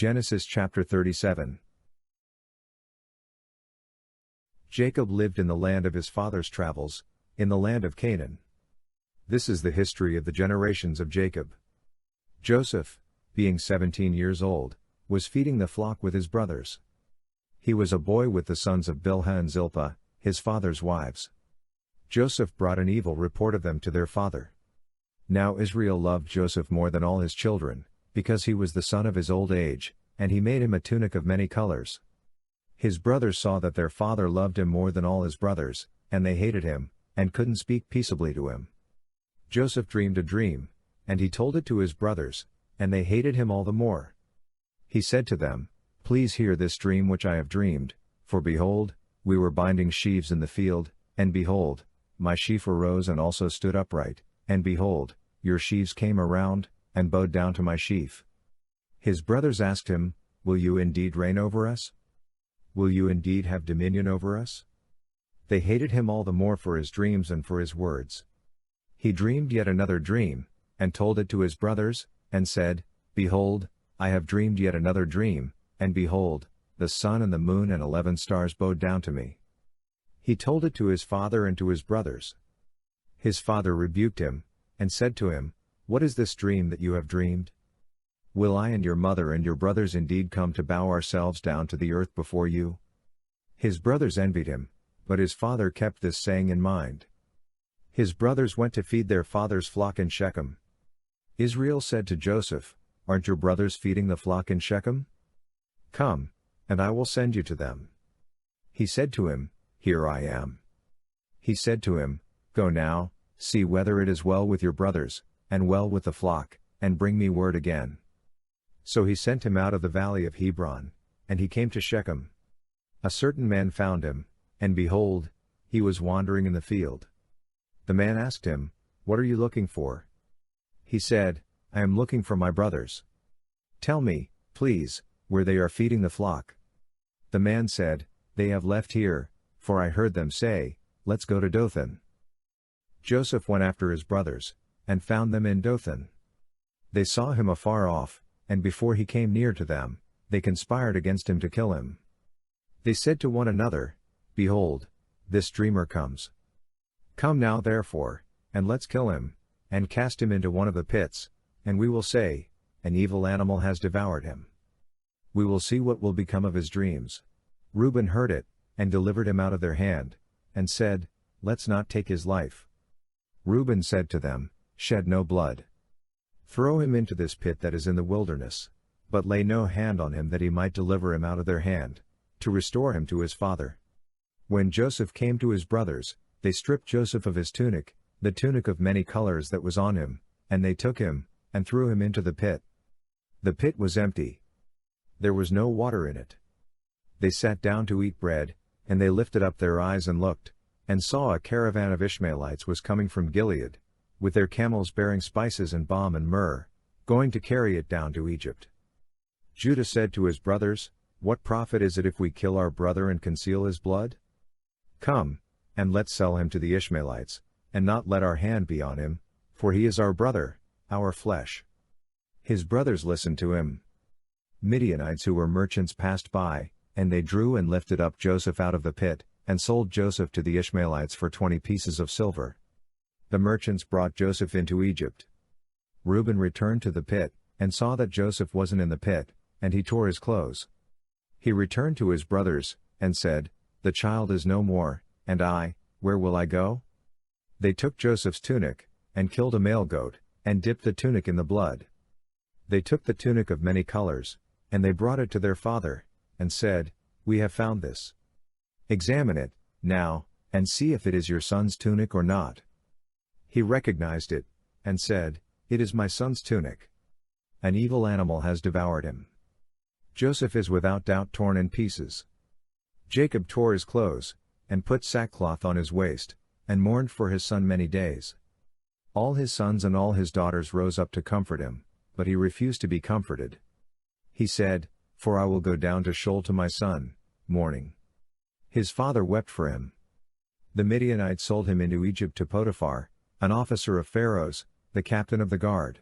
Genesis chapter 37. Jacob lived in the land of his father's travels, in the land of Canaan. This is the history of the generations of Jacob. Joseph, being 17 years old, was feeding the flock with his brothers. He was a boy with the sons of Bilhah and Zilpah, his father's wives. Joseph brought an evil report of them to their father. Now Israel loved Joseph more than all his children, because he was the son of his old age, and he made him a tunic of many colors. His brothers saw that their father loved him more than all his brothers, and they hated him, and couldn't speak peaceably to him. Joseph dreamed a dream, and he told it to his brothers, and they hated him all the more. He said to them, "Please hear this dream which I have dreamed, for behold, we were binding sheaves in the field, and behold, my sheaf arose and also stood upright, and behold, your sheaves came around, and bowed down to my sheaf." His brothers asked him, "Will you indeed reign over us? Will you indeed have dominion over us?" They hated him all the more for his dreams and for his words. He dreamed yet another dream, and told it to his brothers, and said, "Behold, I have dreamed yet another dream, and behold, the sun and the moon and 11 stars bowed down to me." He told it to his father and to his brothers. His father rebuked him, and said to him, "What is this dream that you have dreamed? Will I and your mother and your brothers indeed come to bow ourselves down to the earth before you?" His brothers envied him, but his father kept this saying in mind. His brothers went to feed their father's flock in Shechem. Israel said to Joseph, "Aren't your brothers feeding the flock in Shechem? Come, and I will send you to them." He said to him, "Here I am." He said to him, "Go now, see whether it is well with your brothers, and well with the flock, and bring me word again." So he sent him out of the valley of Hebron, and he came to Shechem. A certain man found him, and behold, he was wandering in the field. The man asked him, "What are you looking for?" He said, "I am looking for my brothers. Tell me, please, where they are feeding the flock." The man said, "They have left here, for I heard them say, 'Let's go to Dothan.'" Joseph went after his brothers, and found them in Dothan. They saw him afar off, and before he came near to them, they conspired against him to kill him. They said to one another, "Behold, this dreamer comes. Come now therefore, and let's kill him, and cast him into one of the pits, and we will say, 'An evil animal has devoured him.' We will see what will become of his dreams." Reuben heard it, and delivered him out of their hand, and said, "Let's not take his life." Reuben said to them, "Shed no blood. Throw him into this pit that is in the wilderness, but lay no hand on him that he might deliver him out of their hand, to restore him to his father." When Joseph came to his brothers, they stripped Joseph of his tunic, the tunic of many colors that was on him, and they took him, and threw him into the pit. The pit was empty. There was no water in it. They sat down to eat bread, and they lifted up their eyes and looked, and saw a caravan of Ishmaelites was coming from Gilead, with their camels bearing spices and balm and myrrh, going to carry it down to Egypt. Judah said to his brothers, "What profit is it if we kill our brother and conceal his blood? Come, and let's sell him to the Ishmaelites, and not let our hand be on him, for he is our brother, our flesh." His brothers listened to him. Midianites who were merchants passed by, and they drew and lifted up Joseph out of the pit, and sold Joseph to the Ishmaelites for 20 pieces of silver. The merchants brought Joseph into Egypt. Reuben returned to the pit, and saw that Joseph wasn't in the pit, and he tore his clothes. He returned to his brothers, and said, "The child is no more, and I, where will I go?" They took Joseph's tunic, and killed a male goat, and dipped the tunic in the blood. They took the tunic of many colors, and they brought it to their father, and said, "We have found this. Examine it, now, and see if it is your son's tunic or not." He recognized it, and said, "It is my son's tunic. An evil animal has devoured him. Joseph is without doubt torn in pieces." Jacob tore his clothes, and put sackcloth on his waist, and mourned for his son many days. All his sons and all his daughters rose up to comfort him, but he refused to be comforted. He said, "For I will go down to Sheol to my son, mourning." His father wept for him. The Midianites sold him into Egypt to Potiphar, an officer of Pharaoh's, the captain of the guard.